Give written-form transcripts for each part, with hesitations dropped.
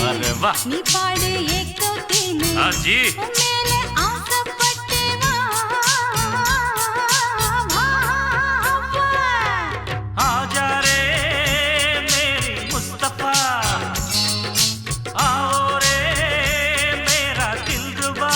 अरे वाह नी पाड़े एक दो तीन हाँ जी मेले आशा पट्टे आजा रे मेरी मुस्तफा आओ रे मेरा दिलरुबा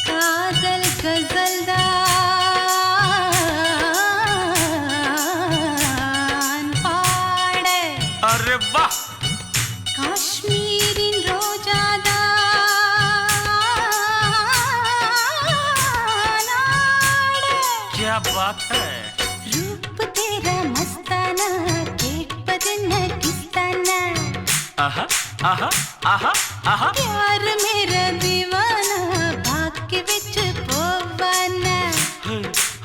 काजल गजलदान पाड़े अरे वाह काश्मीरी रोजादान क्या बात है रूप तेरा मस्ताना केट बदन किस्ताना आहा आहा आहा आहा प्यार मेरा दीवाना भाग के बिच पोवाना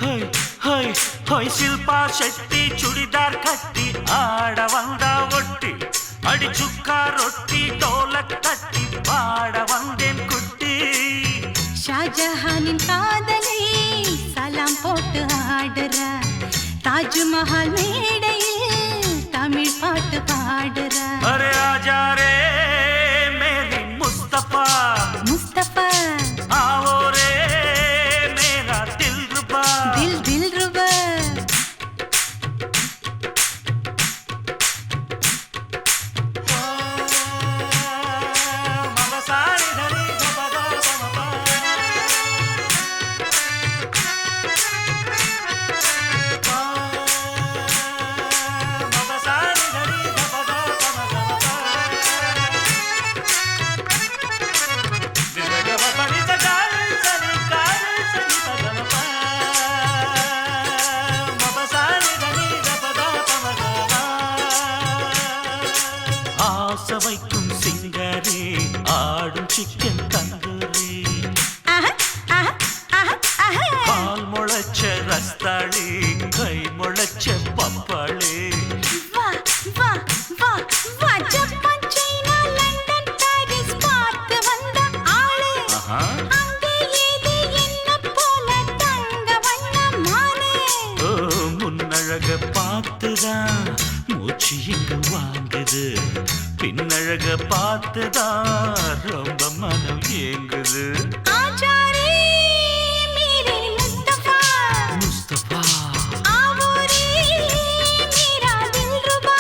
हाय हाय हाय शिल्पा शेट्टी चूड़ीदार कट्टी आड़ वंदा ओट्टी अड़ी चुक्का रोटी डोलक तट्टी पाड़ वंदेन कुट्टी ஷாஜஹானின் காதலை சலாம் போட்டு ஆடுறா தாஜ்மஹால் மேடையில் தமிழ் பாட்டு பாடுறா अरे आजा रे मेरी मुस्तफा முஸ்தபா आओ रे मेरा दिलरुबा दिल दिल रुबा मम सारी धरी धपदा पमपा मम सारी धरी धपदा पमपा दिलगव पड़ी तगाल सनी काल सनी पदमपा मम सारी धरी धपदा पमपा ஆசை வைக்கும் சிங்கரே ஆடும் சிக்கன் தந்தூரி ஆஹா ஆஹா ஆஹா ஆஹா பால் முளைச்ச ரஸ்தாளி கை முளைச்ச பப்பாளி வா வா வா வா ஜப்பான் சைனா லண்டன் பாரிஸ் பார்த்து வந்த ஆளு அங்கே ஏது என்ன போல தங்க வண்ண மானே ஓ முன்னழக பார்த்துதான் மூச்சு இங்கு வாங்குது பின்னழக பார்த்துதான் ரொம்ப மனம் ஏங்குது आजा रे मेरे मुस्तफा முஸ்தபா आओ रे मेरा दिलरुबा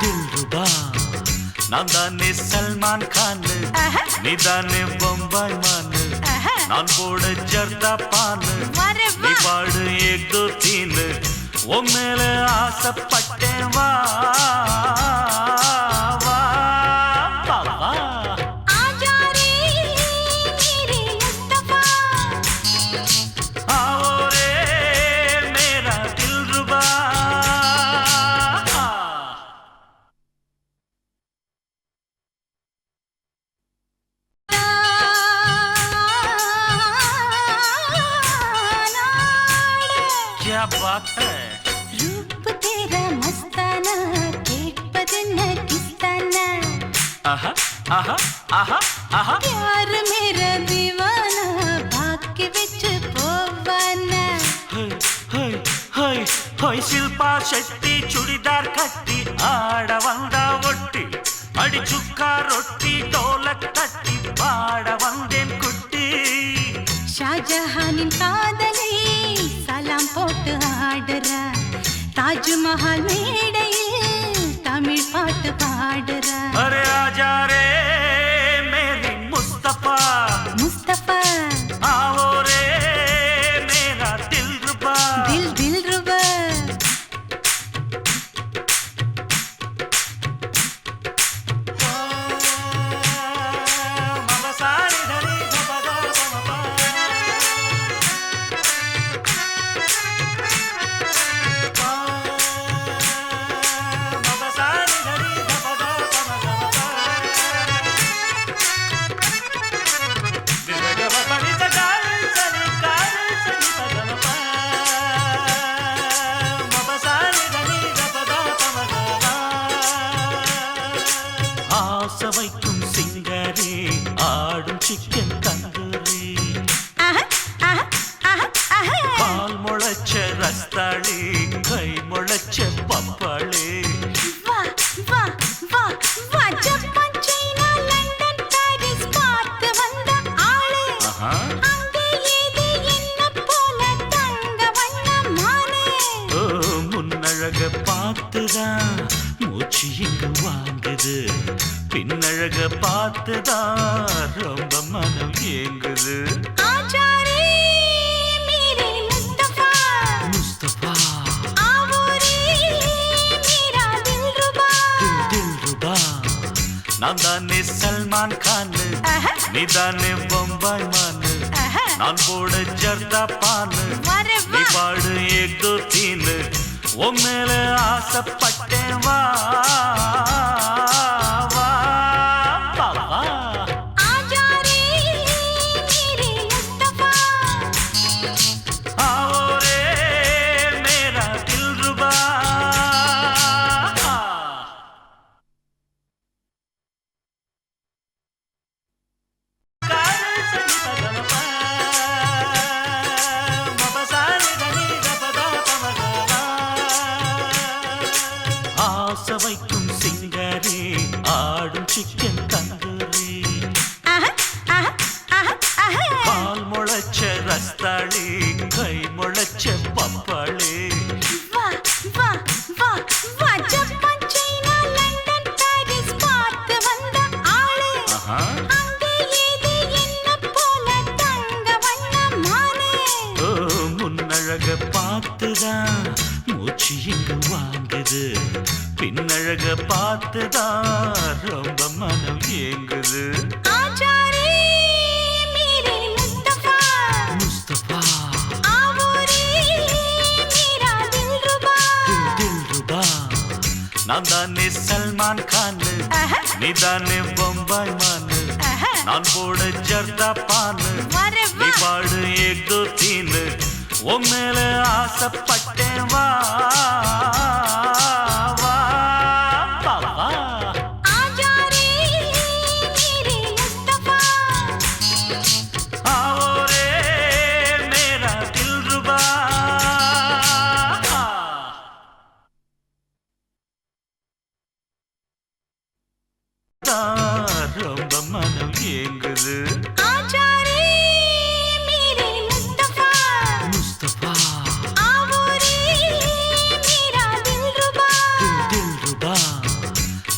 दिलरुबा நான் தானே சல்மான் கான் ஆஹா நீ தானே பம்பாய் மான் ஆஹா நான் போட ஜர்தா பான் वारे நீ वाह பாடு ஏக் தோ தீன் உன் மேல ஆசைப்பட்டேன் வா வா பாப்பா आजा रे मेरे मुस्तफा आओ रे मेरा दिलरुबा क्या बात है रूप तेरा मस्ताना केट बदन किस्ताना आहा आहा आहा आहा प्यार मेरा दीवाना भाग के बिच पोवाना हाय हाय हाय हाय शिल्पा शेट्टी चूड़ीदार कट्टी आड़ वंदा ओट्टी अड़ी चुक्का रोटी डोलक तट्टी पाड़ वंदेन कुट्टी ஷாஜஹானின் காதலை சலாம் போட்டு ஆடுறா தாஜ்மஹால் மேடையில் தமிழ் பாட்டு பாடுறா अरे आजा रे मेरी मुस्तफा முஸ்தபா आओ रे मेरा दिलरुबा दिल दिल रुबा मम सारी धरी धपदा पमपा मम सारी धरी धपदा पमपा ஆடும் சிக்கன் தந்தூரி ஆஹா, ஆஹா, ஆஹா, ஆஹா. பால் முளைச்ச ரஸ்தாளி கை முளைச்ச பப்பாளி வா, வா, வா, வா. ஜப்பான், சைனா, லண்டன், பாரிஸ் பார்த்து வந்த ஆளு. ஆஹா. அங்கே ஏது என்ன போல தங்க வண்ணமானே. ஓ, முன்னழக பார்த்துதான் மூச்சு இங்கு வாங்குது, பின்னழக பார்த்துதான் ரொம்ப மனம் ஏங்குது. ஆச்சாரி மீரே முஸ்தபா, முஸ்தபா ஆவூரி மீரா தில்ருபா. தில்ருபா நான் தானே சல்மான் கான், ஆஹா, நீதானே பொம்பாய் மானு, ஆஹா. நான் போட ஜர்தா பானு, வரே நீ வா. பாடு ஏக் தோ தீன், உன் மேல ஆசைப்பட்டேன் வா வா பாப்பா. ஆச்சாரி மீரே முஸ்தபா. आओ रे मेरा दिलरुबा. ஆசை வைக்கும் சிங்காரி ஆடும் சிக்கன் தந்தூரி ஆஹா, ஆஹா, ஆஹா, ஆஹா. பால் முளைச்ச ரஸ்தாளி கை முளைச்ச பப்பாளி வா, வா, வா, வா. ஜப்பான், சைனா, லண்டன், பாரிஸ் பார்த்து வந்த ஆளு. ஆஹா. அங்கே ஏது என்ன போல தங்க வண்ணமானே. ஓ, முன்னழக பார்த்துதான் மூச்சு இங்கு வாங்குது, பின்னழக பார்த்துதான் ரொம்ப மனம் ஏங்குது. ஆச்சாரி மீரே முஸ்தபா, முஸ்தபா ஆவூரி மீரா தில்ருபா. தில்ருபா நான் தானே சல்மான் கான், ஆஹா, நீதானே பொம்பாய் மானு, ஆஹா. நான் போட ஜர்தா பானு, வரே நீ வா. பாடு ஏக் தோ தீன், உன் மேல ஆசைப்பட்டேன் வா வா பாப்பா. ஆச்சாரி மீரே முஸ்தபா. आओ रे मेरा दिलरुबा. ரொம்ப மனம் ஏங்குது. ஆச்சாரி மீரே முஸ்தபா, முஸ்தபா ஆவூரி மீரா தில்ருபா. தில்ருபா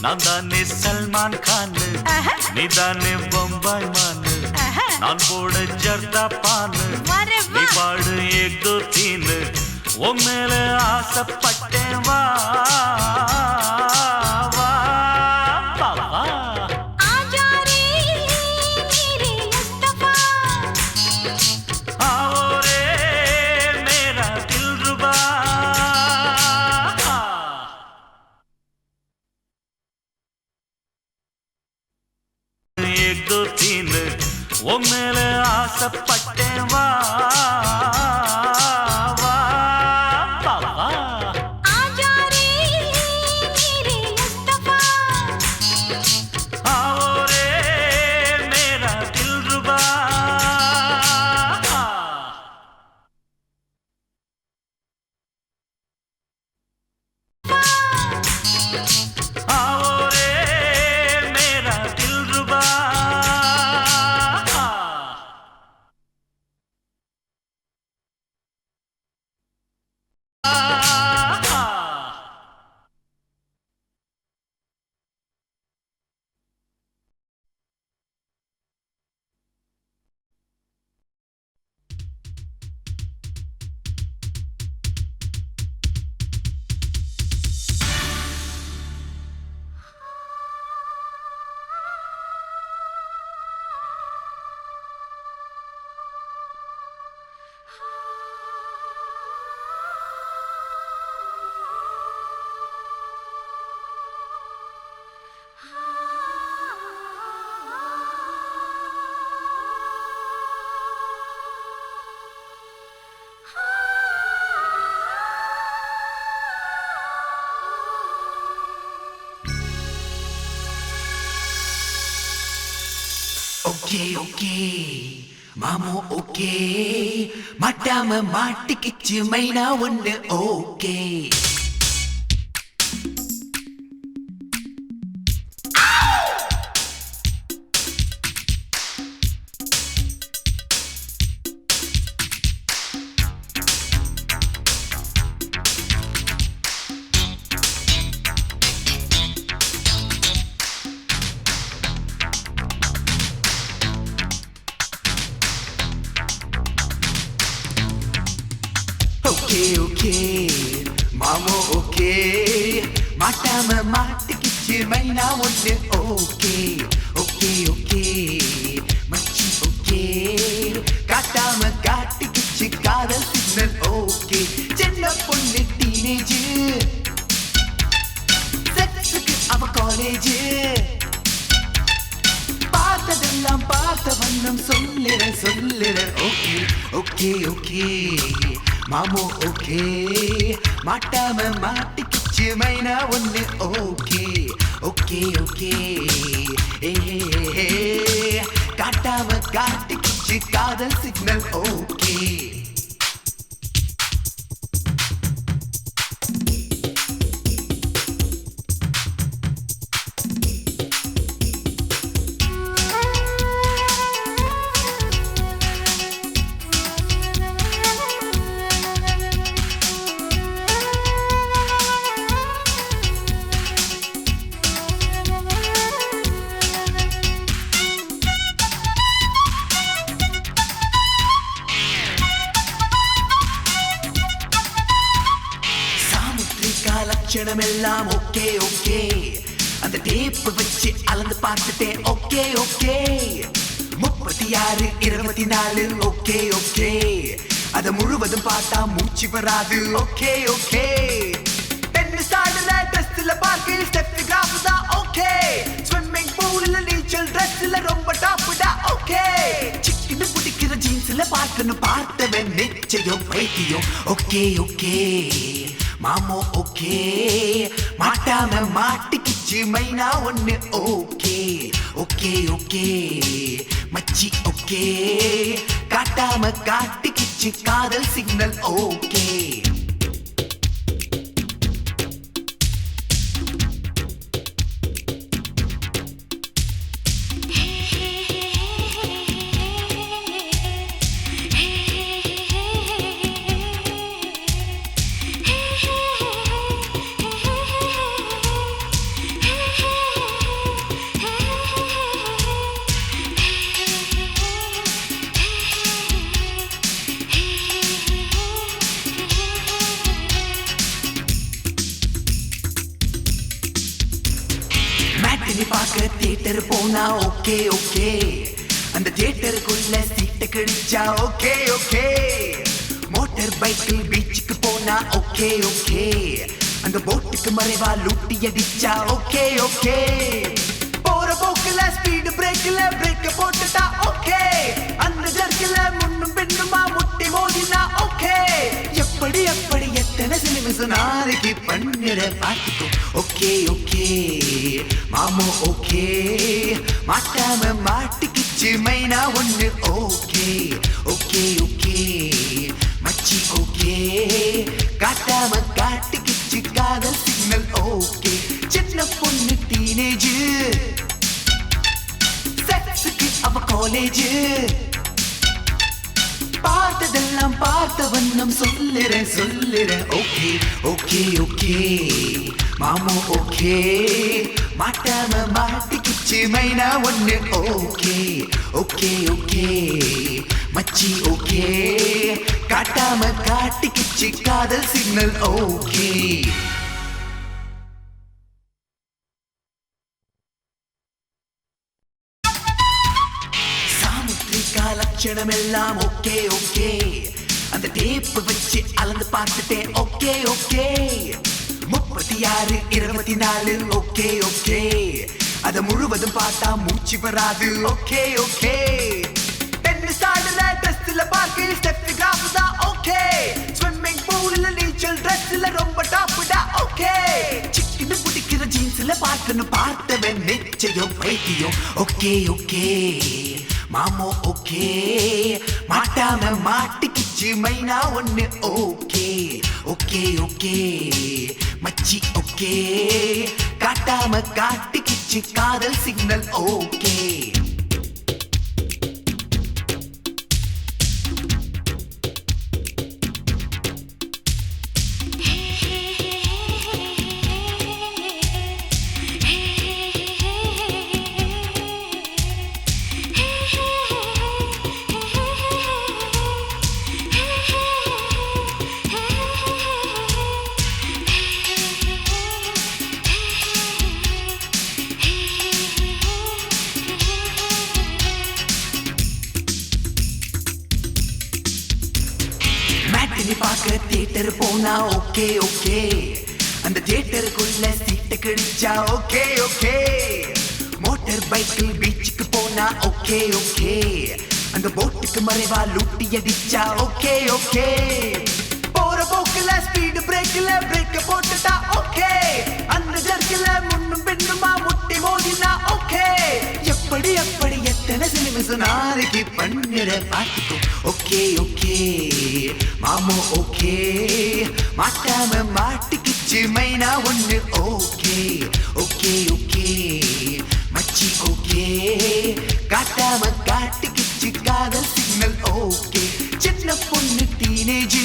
நான் தானே சல்மான் கான், ஆஹா, நீதானே பொம்பாய் மானு, ஆஹா. நான் போட ஜர்தா பானு, வரே நீ வா. பாடு ஏக் தோ தீன், உன் மேல ஆசைப்பட்டேன் வா வா பாப்பா. ஆச்சாரி மீரே முஸ்தபா. आओ रे मेरा दिलरुबा. एक दो तीन वो मेरे आसपट्टे वा ஓகே மாமோ ஓகே மாட்டாம மாட்டிக்கிச்சு மைனா ஒண்ணு ஓகே ஓகே மாமோ ஓகே மாட்டாம மாட்டிக்கிச்சு மைனா ஒண்ணு ஓகே மச்சி ஓகே காட்டாம காட்டிக்கிச்சு காதல் சிக்னல் ஓகே சின்ன பொண்ணு டீனேஜ் செக்ஸுக்கு அவ காலேஜ் பார்த்ததெல்லாம் பார்த்த வண்ணம் சொல்லிட ஓகே மாமோ ஓகே மாட்டாம மாட்டிக்கிச்சு மைனா ஒண்ணு ஓகே காட்டாம காட்டிக்கிச்சு காதல் சிக்னல் ஓகே லட்சணமெல்லாம் ஓகே அந்த டேப் வச்சு அளந்து பார்த்துட்டேன் ஓகே 36 24 ஓகே அத முழுவதும் பார்த்தா மூச்சு வராது ஓகே பெண்ணு சாடுல ட்ரெஸ்ல பார்க்க ஸ்டெப் கிராஃப் தான் ஓகே ஸ்விம்மிங் பூல்ல நீச்சல் ட்ரெஸ்ல ரொம்ப டாப்டா ஓகே சிக்கன பிடிக்கிற ஜீன்ஸ்ல பார்த்தவன் நிச்சயம் பைத்தியம் ஓகே மாமோ ஓகே மாட்டாம மாட்டிக்கிச்சு மைனா ஒண்ணு ஓகே மச்சி ஓகே காட்டாம காட்டிக்கிச்சு காதல் சிக்னல் ஓகே பார்க்க தியேட்டர் போனா ஓகே அந்த தியேட்டருக்குள்ள சீட்டை கிடைச்சா ஓகே மோட்டார் பைக்கில் பீச்சுக்கு போனா ஓகே அந்த போட்டுக்கு மறைவா லூட்டி அடிச்சா ஓகே போற போக்குல ஸ்பீடு பிரேக்க போட்டுட்டா ஓகே அந்த ஜர்க்கில முன்னும் பின்னுமா முட்டி மோதினா ஓகே எப்படி எத்தனை சினிமிசு நாளைக்கு பண்ணிட பார்த்துக்கோ ஓகே மாமோ ஓகே மாட்டாம மாட்டிக்கிச்சு மைனா ஒண்ணு ஓகே மச்சி ஓகே காட்டாம காட்டிக்கிச்சு காதல் சிக்னல் ஓகே சின்ன பொண்ணு டீனேஜ் செக்ஸுக்கு அவ காலேஜ் பார்த்ததெல்லாம் பார்த்த வண்ணம் சொல்லிட ஓகே மாமோ ஓகே மாட்டாம மாட்டிக்கிச்சு மைனா ஒண்ணு ஓகே மச்சி ஓகே காட்டாம காட்டிக்கிச்சு காதல் சிக்னல் ஓகே லட்சணமெல்லாம் ஓகே அந்த டேப் வச்சு அளந்து பார்த்துட்டேன் ஓகே 36 24 ஓகே அத முழுவதும் பார்த்தா மூச்சு வராது ஓகே பெண்ணு சாடுல ட்ரெஸ்ல பார்க்க ஸ்டெப் கிராஃப் தான் ஓகே ஸ்விம்மிங் பூல்ல நீச்சல் ட்ரெஸ்ல ரொம்ப டாப்டா ஓகே சிக்கன பிடிக்கிற ஜீன்ஸ் படத்துல பார்க்கணும் பார்த்தவன் நிச்சயம் பைத்தியம் ஓகே ஓகே மாமோ ஓகே மாட்டாம மாட்டிக்கிச்சு மைனா ஒண்ணு ஓகே ஓகே ஓகே மச்சி ஓகே காட்டாம காட்டிக்கிச்சு காதல் சிக்னல் ஓகே மேட்டினி பார்க்க தியேட்டர் போனா ஓகே ஓகே அந்த தியேட்டருக்குள்ள சீட்டு கிடைச்சா ஓகே ஓகே மோட்டார் பைக்கில் பீச்சுக்கு போனா ஓகே ஓகே அந்த போட்டுக்கு மறைவா லூட்டி அடிச்சா ஓகே ஓகே போற போக்குல ஸ்பீடு பிரேக்ல பிரேக்க போட்டுட்டா ஓகே அந்த ஜர்க்கில முன்னும் பின்னுமா முட்டி மோதினா ஓகே எப்படி எப்படி எத்தனை சினிமிஸ் நாளைக்கு பண்ணுற பார்த்துக்கும் ஓகே ஓகே மாமோ ஓகே மாட்டாம மாட்டிக்கிச்சு மைனா ஒண்ணு ஓகே ஓகே ஓகே மச்சி ஓகே காட்டாம காட்டிக்கிச்சு காதல் சிக்னல் ஓகே சின்ன பொண்ணு டீனேஜ்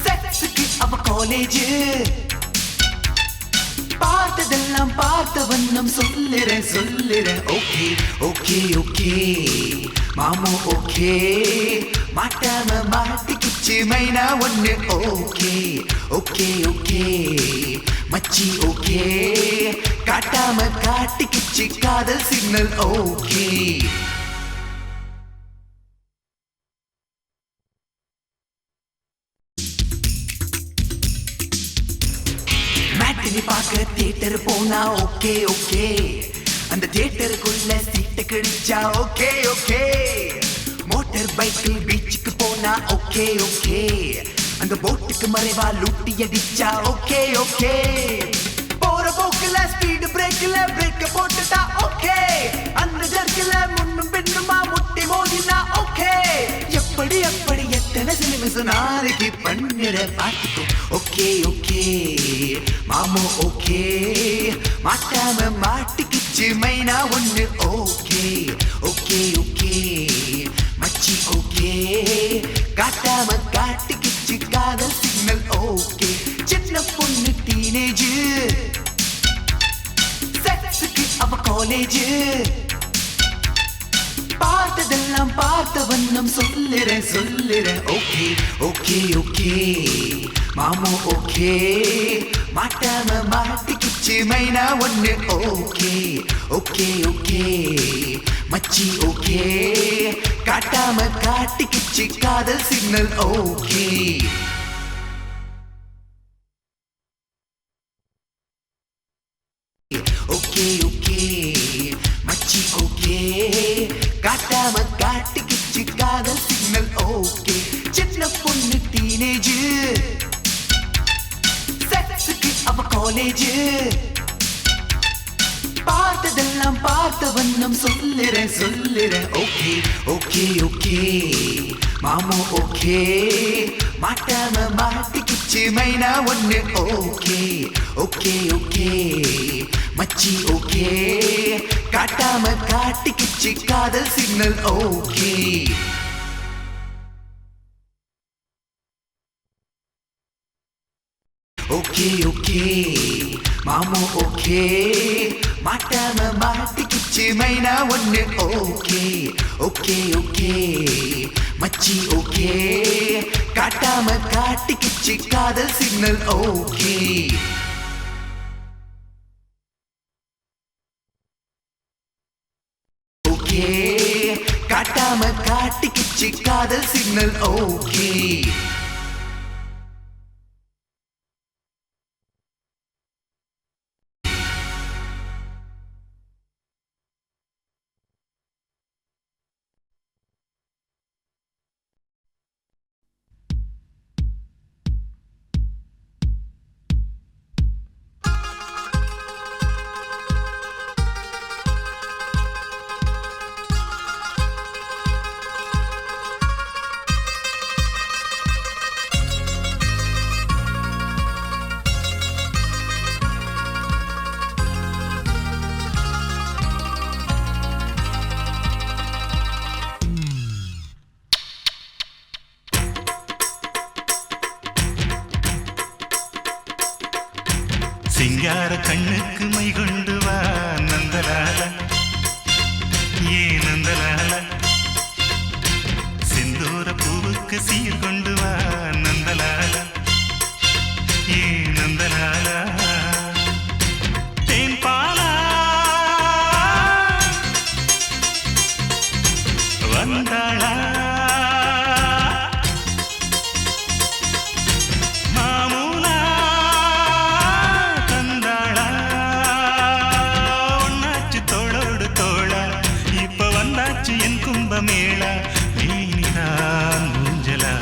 செக்ஸுக்கு அவ காலேஜ் பார்த்ததெல்லாம் பார்த்த வண்ணம் சொல்லுறேன் சொல்லுறேன் ஓகே ஓகே ஓகே மாமோ ஓகே மாட்டாம மாட்டிக்கிச்சு மைனா ஒண்ணு ஓகே ஓகே ஓகே மச்சி ஓகே காட்டாம காட்டிக்கிச்சு காதல் சிக்னல் ஓகே மேட்டினி பார்க்க தியேட்டர் போனா ஓகே ஓகே அந்த தியேட்டருக்குள்ள சீட்டு கிடைச்சா ஓகே ஓகே மோட்டார் பைக்கில் பீச்சுக்கு போனா ஓகே ஓகே அந்த போட்டுக்கு மறைவா லூட்டி அடிச்சா ஓகே ஓகே போற போக்குல ஸ்பீடு பிரேக்ல பிரேக்க போட்டுட்டா ஓகே அந்த ஜர்க்கில முன்னும் பின்னுமா முட்டி மோதினா ஓகே எப்படி எப்படி எத்தனை சினிமிஸ் நாளைக்கு பண்ணுற பார்த்துக்கும் ஓகே ஓகே மாமோ ஓகே மாட்டாம மாட்டிக்கிச்சு மைனா ஒண்ணு ஓகே ஓகே ஓகே மச்சி ஓகே காட்டாம காட்டிக்கிச்சு காதல் சிக்னல் ஓகே சின்ன பொண்ணு டீனேஜ் செக்ஸுக்கு அவ காலேஜ் பார்த்ததெல்லாம் பார்த்த வண்ணம் சொல்லுறேன் சொல்லுறேன் ஓகே ஓகே ஓகே மாமோ ஓகே மாட்டாம மாட்டிக்கிச்சு மைனா ஒண்ணு ஓகே ஓகே ஓகே மச்சி ஓகே காட்டாம காட்டிக்கிச்சு காதல் சிக்னல் ஓகே ஓகே ஓகே மச்சி ஓகே காட்டாம காட்டிக்கிச்சு காதல் சிக்னல் ஓகே சின்ன பொண்ணு டீனேஜ் செக்ஸுக்கு அவ காலேஜ் பார்த்ததெல்லாம் பார்த்த வண்ணம் சொல்லுறேன் சொல்லுறேன் ஓகே ஓகே ஓகே மாமோ ஓகே மாட்டாம மாட்டிக்கிச்சு மைனா ஒண்ணு ஓகே ஓகே ஓகே மச்சி ஓகே காட்டாம காட்டிக்கிச்சு காதல் சிக்னல் ஓகே ஓகே ஓகே மாமோ ஓகே மாட்டாம மாட்டிக்கிச்சு மைனா ஒண்ணு ஓகே ஓகே ஓகே மச்சி ஓகே காட்டாம காட்டிக்கிச்சு காதல் சிக்னல் ஓகே ஓகே காட்டாம காட்டிக்கிச்சு காதல் சிக்னல் ஓகே சிங்கார கண்ணுக்கு மை கொண்டு வா நந்தலால ஏ நந்தலால செந்தூர பூவுக்கு சீர் கொண்டு வா நந்தலால ஏ நந்தலால தேன் பாலா வந்தாளா மாமூலா தந்தாளா ஒன்னாச்சு தோளோடு தோளா இப்ப வந்தாச்சு என் கும்பமேளா நீதான் மூஞ்சலா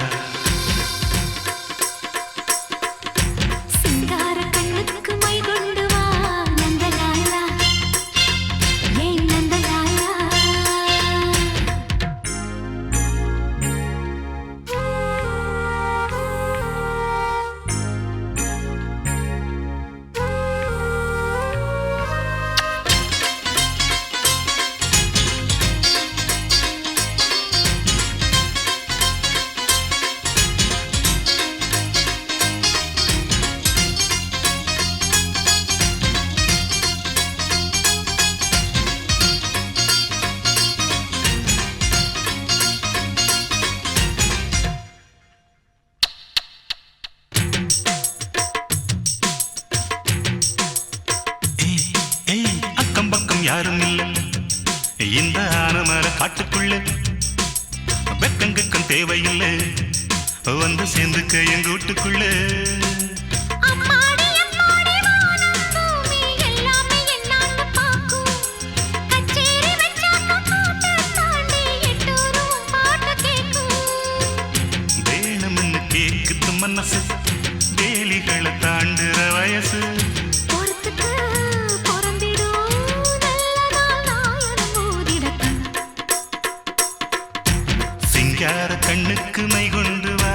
சிங்கார கண்ணுக்கு மை கொண்டு வா நந்தலாலா ஏன் நந்தலாலா அக்கம் பக்கம் யாரும் இல்லை இந்த ஆனமர காட்டுக்குள்ள வெக்கங்குக்கம் தேவையில்லை வந்து சேர்ந்துக்க எங்க வீட்டுக்குள்ள அம்மாடி அம்மாடி வானம் பூமி எல்லாமே என்னான்னு பாக்கும் கச்சேரி வெச்சாக்க கூட்ட தாண்டி எட்டூரும் பாட்டு கேக்கும் வேணும்னு கேக்குது மனசு வேலிகளை தாண்டுற வயசு பொறுத்துக்கு பொறந்திடும் நல்ல நாள் நாயனம் ஊதிடத்தான் சிங்கார கண்ணுக்கு மை கொண்டு வா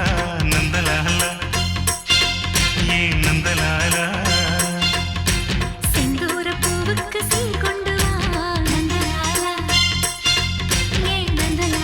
நந்தலாலா ஏ நந்தலாலா செந்தூர பூவுக்கு சீர் கொண்டு வா நந்தலாலா ஏன் நந்தலாலா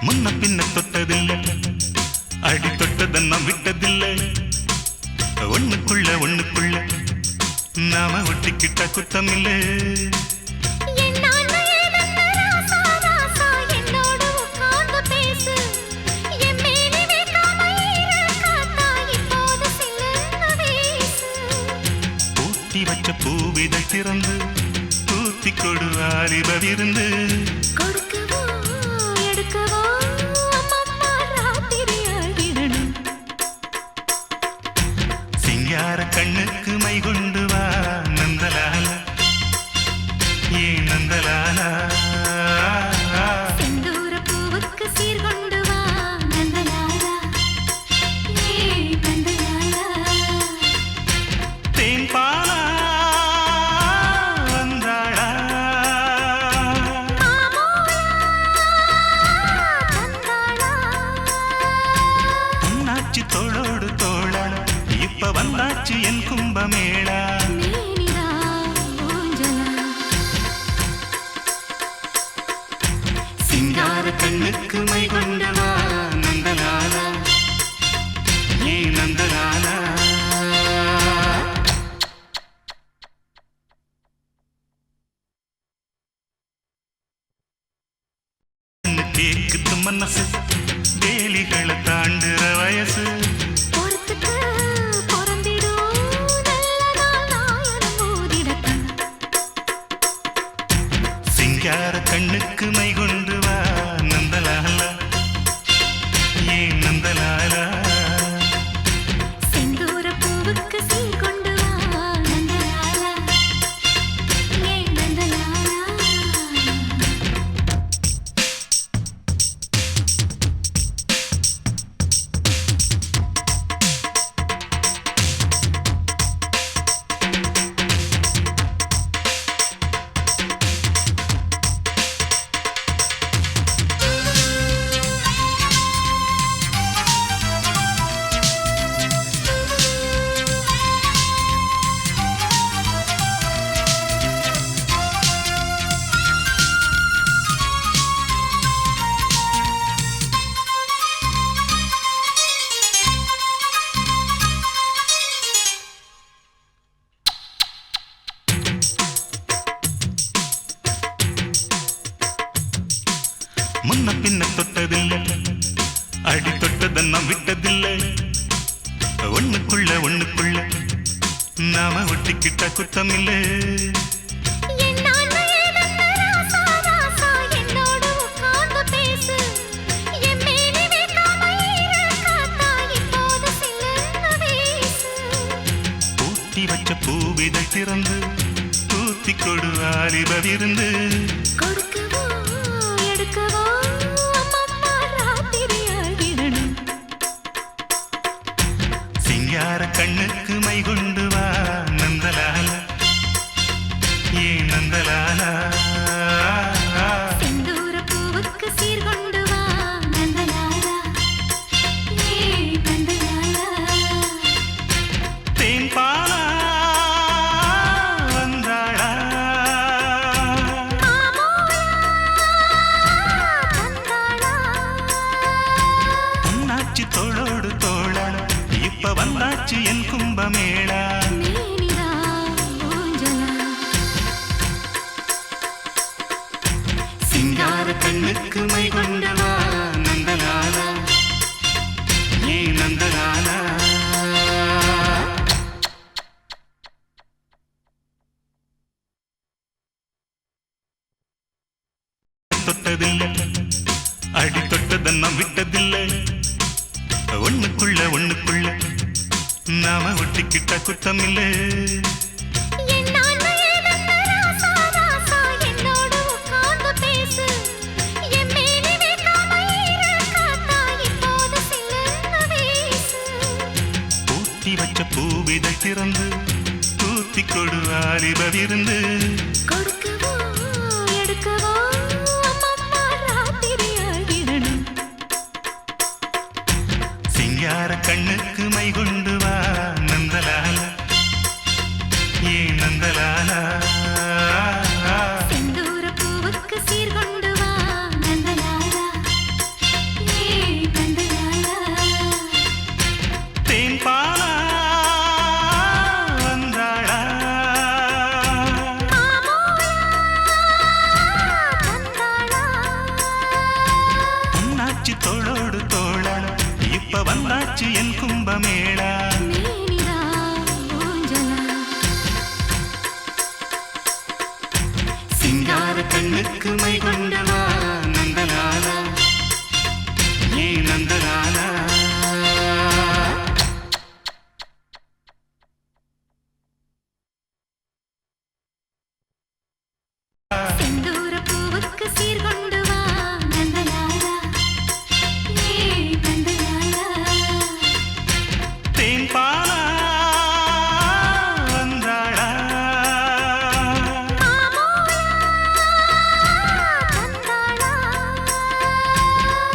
முன்ன பின்ன தொட்டதில்லை அடி தொட்டதெல்லாம் விட்டதில்லை ஒண்ணுக்குள்ள நாம ஒட்டிக்கிட்ட குத்தமில்லை என்னான்னு ஏதென்ன ராசா ராசா என்னோடு உட்கார்ந்து பேசு என் மேனி வைக்காம ஈர காத்தா இப்போது சிலர்ந்து வீசு பூத்தி வச்ச பூவிதை திறந்து பூத்தி கொடு ஆரிபவிருந்து கொடுக்கவோ எடுக்கவோ அம்மம்மா ராத்திரி ஆகிடணும் சிங்கார கண்ணுக்கு மை கொண்டு வா நந்தலாலா ஏ நந்தலாலா செந்தூர பூவுக்கு சீர் கொண்டு வா நந்தலாலா ஏன் நந்தலாலா தேன் பாலா வந்தாளா பொன்னாச்சு தோளோடு தோளா இப்ப வந்தாச்சு என் கும்பமேளா சிங்கார கண்ணுக்கு மை கொண்டு வா நந்தலாலா ஏ நந்தலாலா கேக்குது மனசு வேலிகளை தாண்டுற வயசு பொறுத்துக்கு பொறந்திடும் நல்ல நாள் நாயனம் ஊதிடத்தான் சிங்கார கண்ணுக்கு மை கொண்டு வா நந்தலாலா ஏ நந்தலாலா செந்தூர தொட்டதில்லை அடி தொட்டதன் நாம் விட்டதில்லை ஒண்ணுக்குள்ள நாம ஒட்டிக்கிட்ட குத்தம் இல்லை பூட்டி வச்ச பூவிதை திறந்து பூத்தி கொடு வாலிபவிருந்து கொடுக்கவோ எடுக்கவோ அம்மம்மா ராத்திரியாகிடணும் சிங்கார கண்ணுக்கு மை கொண்டு வா நந்தலால ஏ நந்தலால செந்தூர பூவுக்கு சீர் கொண்டு வா நந்தலாலா ஏ நந்தலாலா தேன் பாலா வந்தாளா பொன்னாச்சி தோளோடு தோளா இப்ப வந்தாச்சு என் கும்பமேளா சிங்கார கண்ணுக்கு மை கொண்டு வா நந்தலாலா ஏ நந்தலாலா தொட்டதில்லை அடி தொட்டதன் நாம் விட்டதில்லை ஒண்ணுக்குள்ள நாம ஒட்டிக்கிட்ட குத்தம் இல்லை பூட்டி வச்ச பூவிதை திறந்து பூத்தி கொடு வாலிபவிருந்து கொடுக்கவோ எடுக்கவோ அம்மம்மா ராத்திரியாகிடணும் சிங்கார கண்ணுக்கு மை கொண்டு வா நந்தலால ஏ நந்தலாலா செந்தூர பூவுக்கு சீர் கொண்டு வா நந்தலாலா ஏ நந்தலாலா தேன் பாலா வந்தாளா பொன்னாச்சி தோளோடு தோளா இப்ப வந்தாச்சு என் கும்பமேளா சிங்கார கண்ணுக்கு மை கொண்டு வா நந்தலாலா ஏ நந்தலாலா செந்தூர பூவுக்கு சீர் கொண்டு வா நந்தலாலா ஏ நந்தலாலா தேன் பாலா வந்தாளா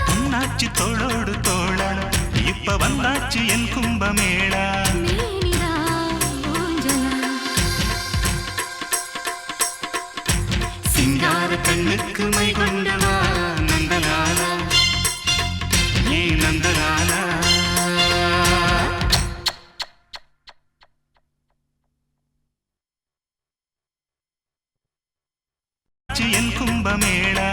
பொன்னாச்சி தோளோடு தோளா இப்ப வந்தாச்சு என் கும்பமேளா சிங்கார கண்ணுக்கு மை கொண்டு வா நந்தலாலா ஏ நந்தலாலா என் கும்பமேளா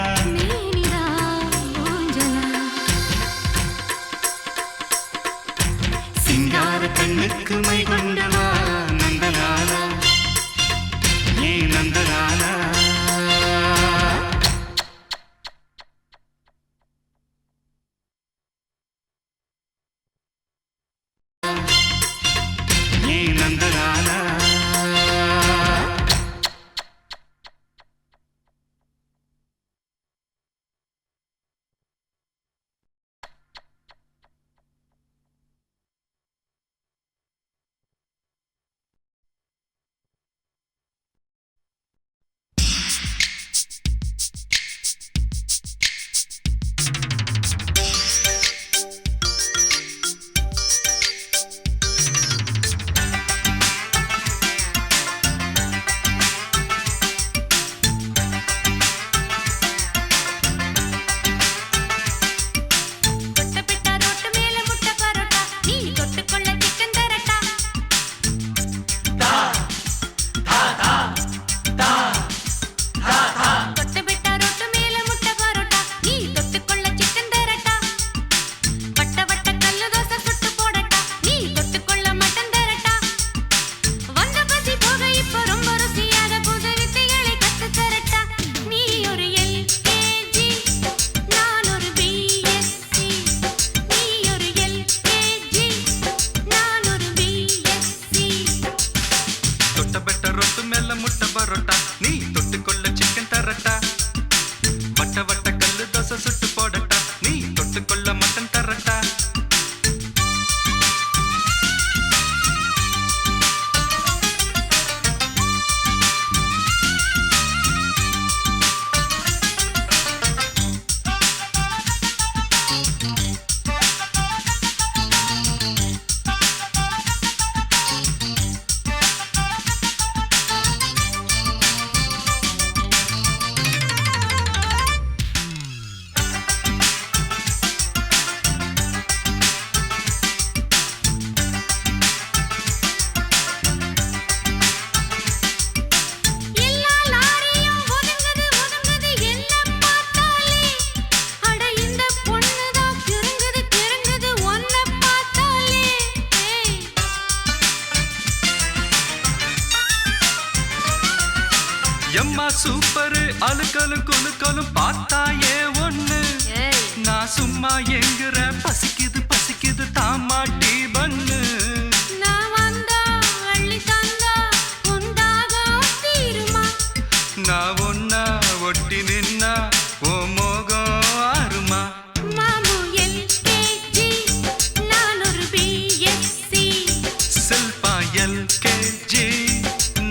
சிங்கார கண்ணுக்கு மை கொண்டு வா நந்தலாலா ஏ நந்தலாலா ஏ நந்தலாலா எம்மா சூப்பரு அழுக்கலும் குலுக்கலும் பார்த்தா ஏ ஒண்ணு நான் சும்மா எங்குற பசிக்குது பசிக்குது தாமாட்டி பண்ணு நான் வந்தா அள்ளி தந்தா உண்டாகும் தீருமா நான் ஒன்னா ஒட்டி நின்னா ஓ மோகம் ஆறுமா மாமு எல்கேஜி நான் ஒரு பிஎஸ்சி சில்பா எல்கேஜி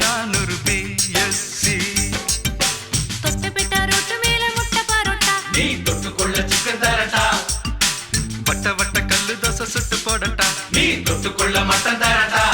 நான் ஒரு பிஎஸ்சி தொட்டு பிட்டா ரொட்டு மேல முட்டை பரோட்டா நீ தொட்டுக்கொள்ள சிக்கன் தரட்டா வட்ட வட்ட கல்லு தோசை சுட்டு போடட்டா நீ தொட்டுக்கொள்ள மட்டன் தரட்டா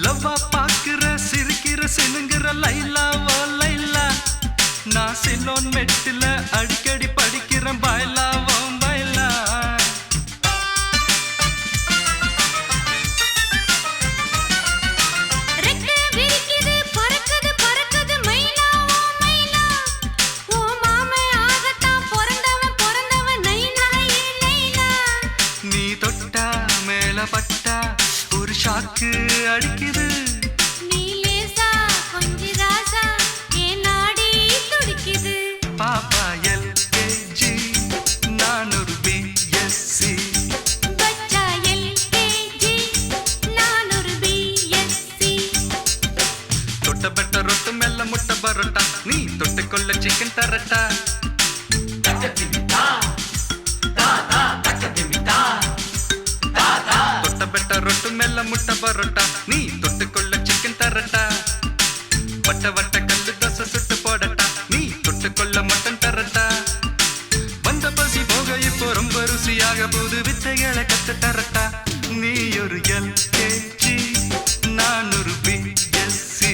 லவ்வா பாக்குற சிரிக்கிற சினுங்கிற லைலா ஓ லைலா நான் சிலோன் மெட்டில அடிக்கடி படிக்கிறேன் பாய்லா ஓ பாய்லா ரெக்க விரிக்குது பறக்குது பறக்குது மயிலா ஓ மயிலா ஓ மாமே ஆகத்தான் பிறந்தவன் நைனா ஏ நைனா நீ தொட்டா மேல பட்டா ஒரு ஷாக்கு அடிக்குது நீ லேசா கொஞ்சி ராசா ஏன் நாடி துடிக்குது பாப்பா எல்கேஜி நான் ஒரு பிஎஸ்சி பச்சா எல்கேஜி நான் ஒரு பிஎஸ்சி தொட்ட பெட்ட ரொட்டு மெல்ல முட்டை பரோட்டா நீ தொட்டுக்கொள்ள சிக்கன் தரட்டா தக்கத்திமிட்டா தாதா தக்கத்திமிட்டா தாதா தொட்ட பெட்ட ரொட்டு மெல்ல முட்டை பரோட்டா நீ தொட்டுக்கொள்ள சிக்கன் தரட்டா வட்ட வட்ட கல்லு தோசை சுட்டு போடட்டா நீ தொட்டுக்கொள்ள மட்டன் தரட்டா வந்த பசி போக இப்போ ரொம்ப ருசியாக புது வித்தைகளை கத்து தரட்டா நீ ஒரு எல்கேஜி நான் ஒரு பிஎஸ்சி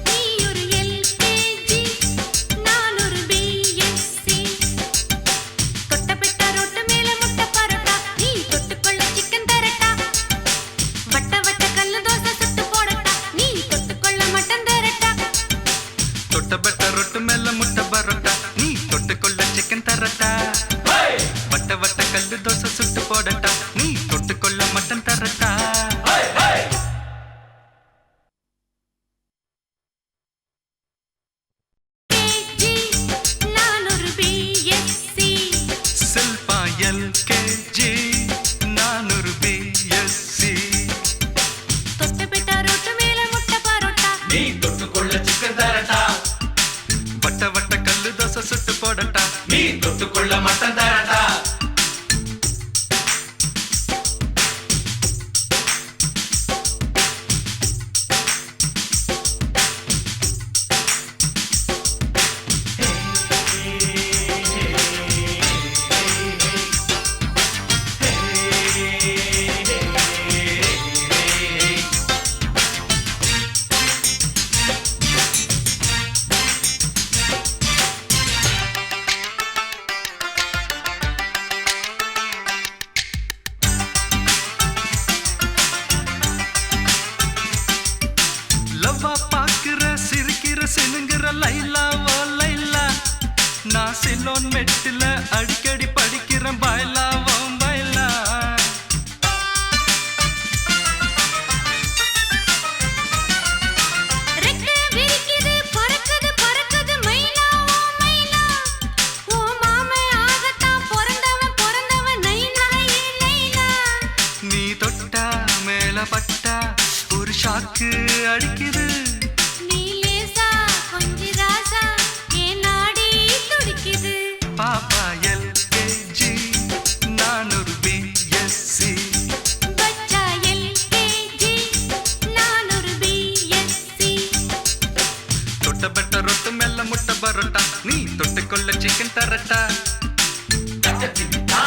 நீ ஒரு எல்கேஜி நான் ஒரு பிஎஸ்சி தொட்ட பிட்ட ரொட்டு மேல முட்டை பரோட்டா நீ தொட்டுக்கொள்ள சிக்கன் தரட்டா வட்ட வட்ட கல்லு தோசை சுட்டு போடட்டா நீ தொட்டுக்கொள்ள மட்டன் தரட்டா தொட்ட பெட்ட ரொட்டு மெல்ல முட்டை பரோட்டா நீ தொட்டுக்கொள்ள சிக்கன் தரட்டா வட்ட வட்ட கல்லு தோசை சுட்டு போடட்டா நீ தொட்டுக்கொள்ள மட்டன் தரட்டா கேஜி நான் ஒரு பிஎஸ்சி சில்பா எல்கேஜி நான் ஒரு பிஎஸ்சி தொட்ட பிட்ட ரொட்டு மேல முட்டை பரோட்டா நீ தொட்டுக்கொள்ள சிக்கன் தரட்டா வட்ட வட்ட கல்லு தோசை சுட்டு போடட்டா நீ தொட்டுக்கொள்ள மட்டன் தரட்டா லவ்வா பாக்குற சிரிக்கிற சினுங்கிற லைலா ஓ லைலா நான் சிலோன் மெட்டில அடிக்கடி படிக்கிறேன் பாய்லா ஓ பாய்லா ரெக்க விரிக்குது பறக்குது பறக்குது மயிலா ஓ மயிலா ஓ மாமே ஆகத்தான் பிறந்தவன் நைனா ஏ நைனா நீ தொட்டா மேல பட்டா ஒரு ஷாக்கு அடிக்குது நீ லேசா கொஞ்சி ராசா ஏன் நாடி துடிக்குது பாப்பா எல்கேஜி நான் ஒரு பிஎஸ்சி பச்சா எல்கேஜி நான் ஒரு பிஎஸ்சி தொட்ட பெட்ட ரொட்டு மெல்ல முட்டை பரோட்டா நீ தொட்டுக்கொள்ள சிக்கன் தரட்டா தக்கத்திமிட்டா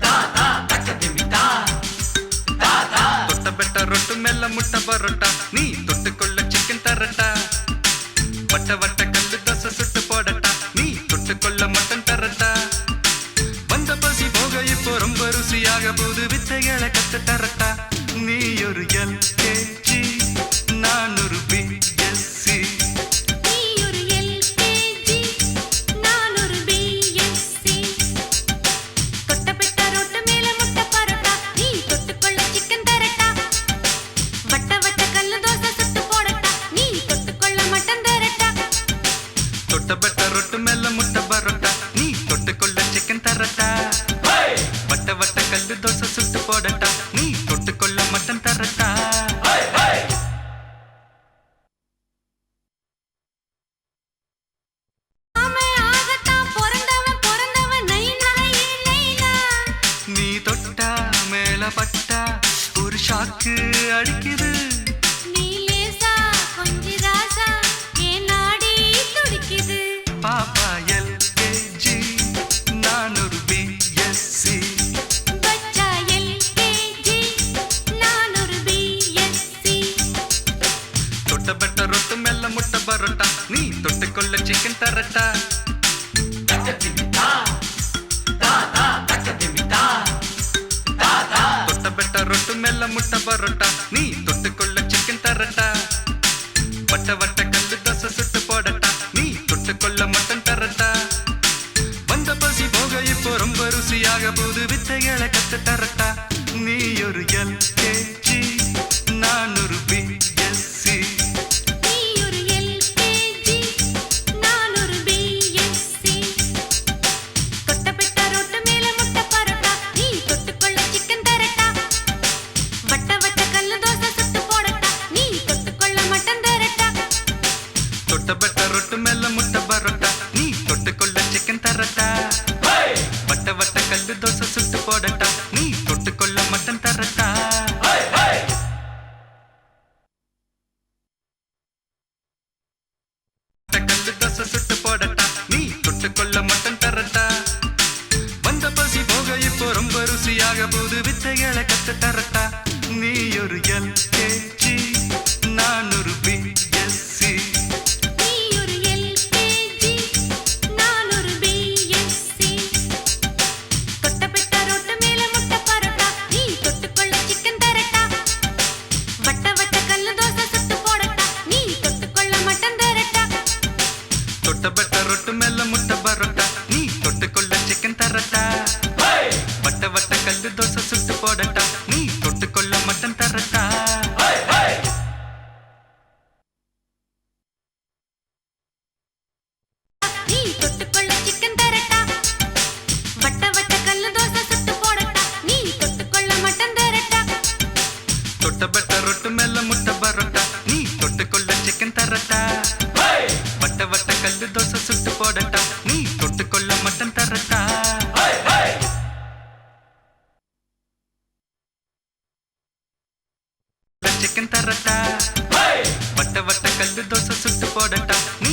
தாதா தக்கத்திமிட்டா வட்ட வட்ட ரொட்டு மேல முட்டை பரோட்டா நீ தொட்டுக்கொள்ள சிக்கன் தரட்டா வட்ட வட்ட கல்லு தோசை சுட்டு போடட்டா நீ தொட்டுக்கொள்ள மட்டன் தரட்டா வந்த பசி போக இப்போ ரொம்ப ருசியாக போது வித்தைகளை கத்து தரட்டா நீ ஒரு LKG நான் ஒரு BSc நீ ஒரு LKG நான் ஒரு BSc கொட்டப்பட்ட ரோட்டு மேல முட்டை பரோட்டா நீ தொட்டுக்கொள்ள சிக்கன் தரட்டா வட்ட வட்ட கல்லு தோசை சுட்டு போடட்டா நீ தொட்டுக்கொள்ள மட்டன் தரட்டா தொட்ட பெட்ட ரொட்டு மேல முட்டை பரோட்டா நீ தொட்டுக்கொள்ள சிக்கன் தரட்டா வட்ட வட்ட கல்லு தோசை சுட்டு போடட்டா நீ தொட்டுக்கொள்ள மட்டன் தரட்டா ஆமை ஆகத்தான் பொறந்தவன் நைனா நைனா நீ தொட்டா மேல பட்டா ஒரு ஷாக்கு அடிக்குது நீ லேசா கொஞ்சி ராசா என் நாடி துடிக்குது பாப்பா LKG நான் ஒரு BSc பச்சா LKG நான் ஒரு BSc தொட்ட பெட்ட ரொட்டு மேல முட்டை பரோட்டா நீ தொட்டுக்கொள்ள சிக்கன் தரட்டா தொட்ட பெட்ட ரொட்டு மேல முட்டை பரோட்டா நீ தொட்டுக்கொள்ள சிக்கன் தரட்டா வட்ட வட்ட கல்லு தோசை சுட்டு போடட்டா நீ தொட்டுக்கொள்ள மட்டன் தரட்டா வந்த பசி போக இப்போ ரொம்ப ருசியாக போது வித்தைகளை கத்து தரட்டா நீ ஒரு LKG நான் ஒரு BSc நீ ஒரு LKG நான் ஒரு BSc கொட்டப்பட்ட ரோட்டு மேல முட்டை பரோட்டா நீ தொட்டுக்கொள்ள சிக்கன் தரட்டா வட்ட வட்ட கல்லு தோசை சுட்டு போடட்டா நீ தொட்டுக்கொள்ள மட்டன் தரட்டா தொட்ட பெட்ட ரொட்டு மேல முட்டை பரோட்டா நீ தொட்டுக்கொள்ள சிக்கன் தரட்டா வட்ட வட்ட கல்லு தோசை சுட்டு போடட்டா நீ தொட்டுக்கொள்ள மட்டன் தரட்டா கல்லு தோசை சுட்டு போடட்டா நீ தொட்டுக்கொள்ள மட்டன் தரட்டா வந்த பசி போக இப்போ ரொம்ப ருசியாக போது வித்தைகளை கத்து தரட்டா நீ ஒரு LKG நான் ஒரு BSc நீ ஒரு LKG நான் ஒரு BSc கொட்டப்பட்ட ரோட்டு மேல முட்டை பரோட்டா நீ தொட்டுக்கொள்ள சிக்கன் தரட்டா வட்ட வட்ட கல்லு தோசை சுட்டு போடட்டா நீ தொட்டுக்கொள்ள மட்டன் தரட்டா தொட்ட பெட்ட ரொட்டு மேல முட்டை பரோட்டா நீ தொட்டுக்கொள்ள சிக்கன் தரட்டா வட்ட வட்ட கல்லு தோசை சுட்டு போடட்டா நீ தொட்டுக்கொள்ள மட்டன் தரட்டா நீ தொட்டுக்கொள்ள சிக்கன் தரட்டா வட்ட வட்ட கல்லு தோசை சுட்டு போடட்டா நீ தொட்டுக்கொள்ள மட்டன் தரட்டா தொட்ட பெட்ட ரொட்டு மேல முட்டை பரோட்டா நீ தொட்டுக்கொள்ள சிக்கன் தரட்டா வட்ட வட்ட கல்லு தோசை சுட்டு போடட்டா நீ தொட்டுக்கொள்ள மட்டன் தரட்டா சிக்கன் தரட்டா வட்ட வட்ட கல்லு தோசை சுட்டு போடட்டா நீ